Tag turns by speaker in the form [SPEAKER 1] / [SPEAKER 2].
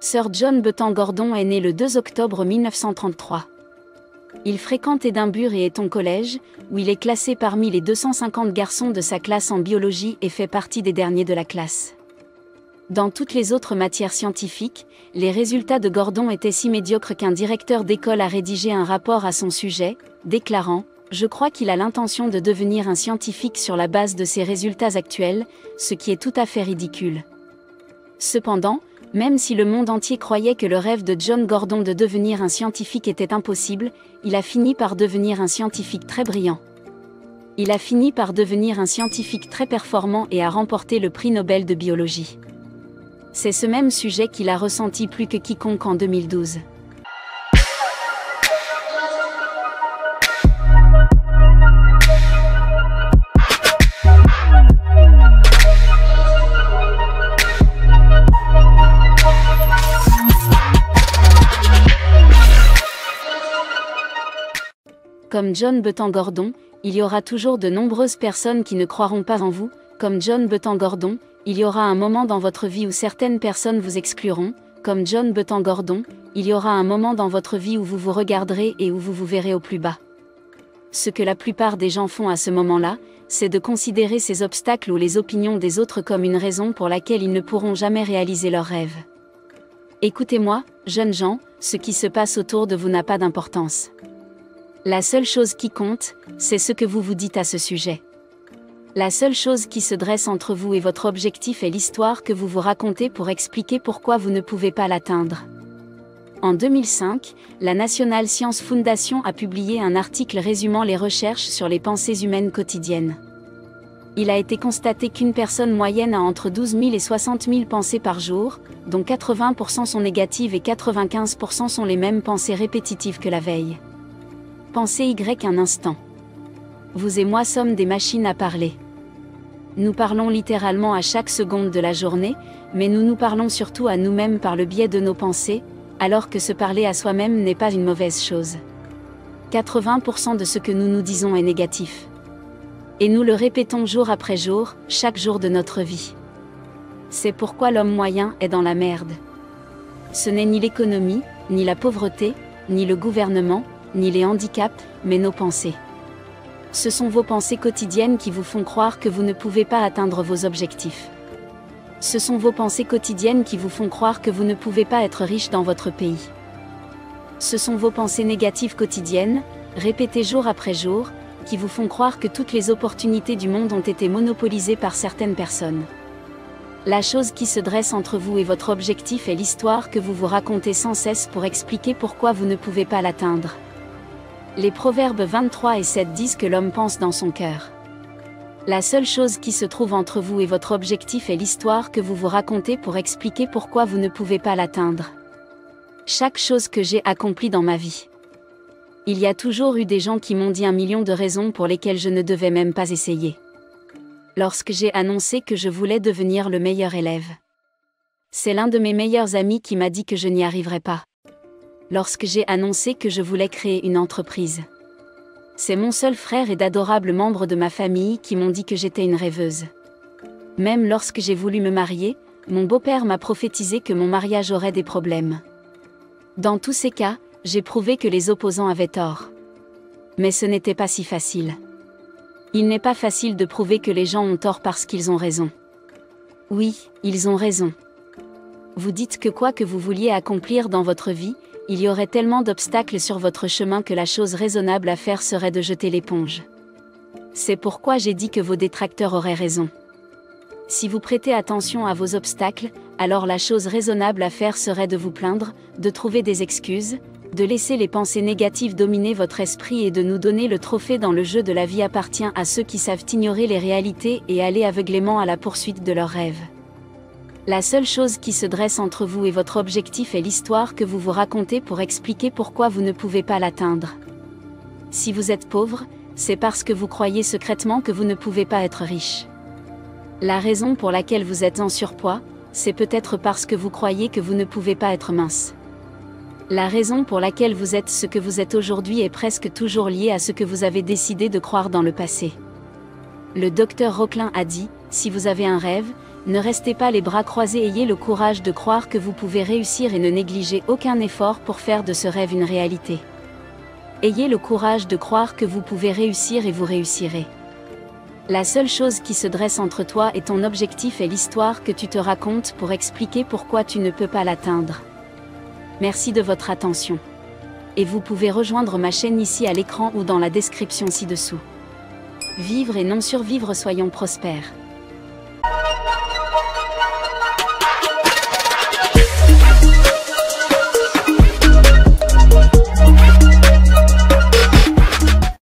[SPEAKER 1] Sir John Button Gordon est né le 2 octobre 1933. Il fréquente Édimbourg et Eton College, où il est classé parmi les 250 garçons de sa classe en biologie et fait partie des derniers de la classe. Dans toutes les autres matières scientifiques, les résultats de Gordon étaient si médiocres qu'un directeur d'école a rédigé un rapport à son sujet, déclarant « Je crois qu'il a l'intention de devenir un scientifique sur la base de ses résultats actuels, ce qui est tout à fait ridicule. » Cependant, même si le monde entier croyait que le rêve de John Gordon de devenir un scientifique était impossible, il a fini par devenir un scientifique très brillant. Il a fini par devenir un scientifique très performant et a remporté le prix Nobel de biologie. C'est ce même sujet qu'il a ressenti plus que quiconque en 2012. Comme John Button Gordon, il y aura toujours de nombreuses personnes qui ne croiront pas en vous. Comme John Button Gordon, il y aura un moment dans votre vie où certaines personnes vous excluront. Comme John Button Gordon, il y aura un moment dans votre vie où vous vous regarderez et où vous vous verrez au plus bas. Ce que la plupart des gens font à ce moment-là, c'est de considérer ces obstacles ou les opinions des autres comme une raison pour laquelle ils ne pourront jamais réaliser leurs rêves. Écoutez-moi, jeunes gens, ce qui se passe autour de vous n'a pas d'importance. La seule chose qui compte, c'est ce que vous vous dites à ce sujet. La seule chose qui se dresse entre vous et votre objectif est l'histoire que vous vous racontez pour expliquer pourquoi vous ne pouvez pas l'atteindre. En 2005, la National Science Foundation a publié un article résumant les recherches sur les pensées humaines quotidiennes. Il a été constaté qu'une personne moyenne a entre 12 000 et 60 000 pensées par jour, dont 80% sont négatives et 95% sont les mêmes pensées répétitives que la veille. Pensez Y un instant. Vous et moi sommes des machines à parler. Nous parlons littéralement à chaque seconde de la journée, mais nous nous parlons surtout à nous-mêmes par le biais de nos pensées, alors que se parler à soi-même n'est pas une mauvaise chose. 80% de ce que nous nous disons est négatif. Et nous le répétons jour après jour, chaque jour de notre vie. C'est pourquoi l'homme moyen est dans la merde. Ce n'est ni l'économie, ni la pauvreté, ni le gouvernement, ni les handicaps, mais nos pensées. Ce sont vos pensées quotidiennes qui vous font croire que vous ne pouvez pas atteindre vos objectifs. Ce sont vos pensées quotidiennes qui vous font croire que vous ne pouvez pas être riche dans votre pays. Ce sont vos pensées négatives quotidiennes, répétées jour après jour, qui vous font croire que toutes les opportunités du monde ont été monopolisées par certaines personnes. La chose qui se dresse entre vous et votre objectif est l'histoire que vous vous racontez sans cesse pour expliquer pourquoi vous ne pouvez pas l'atteindre. Les Proverbes 23 et 7 disent que l'homme pense dans son cœur. La seule chose qui se trouve entre vous et votre objectif est l'histoire que vous vous racontez pour expliquer pourquoi vous ne pouvez pas l'atteindre. Chaque chose que j'ai accomplie dans ma vie. Il y a toujours eu des gens qui m'ont dit 1 million de raisons pour lesquelles je ne devais même pas essayer. Lorsque j'ai annoncé que je voulais devenir le meilleur élève. C'est l'un de mes meilleurs amis qui m'a dit que je n'y arriverais pas. Lorsque j'ai annoncé que je voulais créer une entreprise. C'est mon seul frère et d'adorables membres de ma famille qui m'ont dit que j'étais une rêveuse. Même lorsque j'ai voulu me marier, mon beau-père m'a prophétisé que mon mariage aurait des problèmes. Dans tous ces cas, j'ai prouvé que les opposants avaient tort. Mais ce n'était pas si facile. Il n'est pas facile de prouver que les gens ont tort parce qu'ils ont raison. Oui, ils ont raison. Vous dites que quoi que vous vouliez accomplir dans votre vie, il y aurait tellement d'obstacles sur votre chemin que la chose raisonnable à faire serait de jeter l'éponge. C'est pourquoi j'ai dit que vos détracteurs auraient raison. Si vous prêtez attention à vos obstacles, alors la chose raisonnable à faire serait de vous plaindre, de trouver des excuses, de laisser les pensées négatives dominer votre esprit et de nous donner le trophée dans le jeu de la vie appartient à ceux qui savent ignorer les réalités et aller aveuglément à la poursuite de leurs rêves. La seule chose qui se dresse entre vous et votre objectif est l'histoire que vous vous racontez pour expliquer pourquoi vous ne pouvez pas l'atteindre. Si vous êtes pauvre, c'est parce que vous croyez secrètement que vous ne pouvez pas être riche. La raison pour laquelle vous êtes en surpoids, c'est peut-être parce que vous croyez que vous ne pouvez pas être mince. La raison pour laquelle vous êtes ce que vous êtes aujourd'hui est presque toujours liée à ce que vous avez décidé de croire dans le passé. Le docteur Rocklin a dit, si vous avez un rêve, Ne restez pas les bras croisés, ayez le courage de croire que vous pouvez réussir et ne négligez aucun effort pour faire de ce rêve une réalité. Ayez le courage de croire que vous pouvez réussir et vous réussirez. La seule chose qui se dresse entre toi et ton objectif est l'histoire que tu te racontes pour expliquer pourquoi tu ne peux pas l'atteindre. Merci de votre attention. Et vous pouvez rejoindre ma chaîne ici à l'écran ou dans la description ci-dessous. Vivre et non survivre, soyons prospères.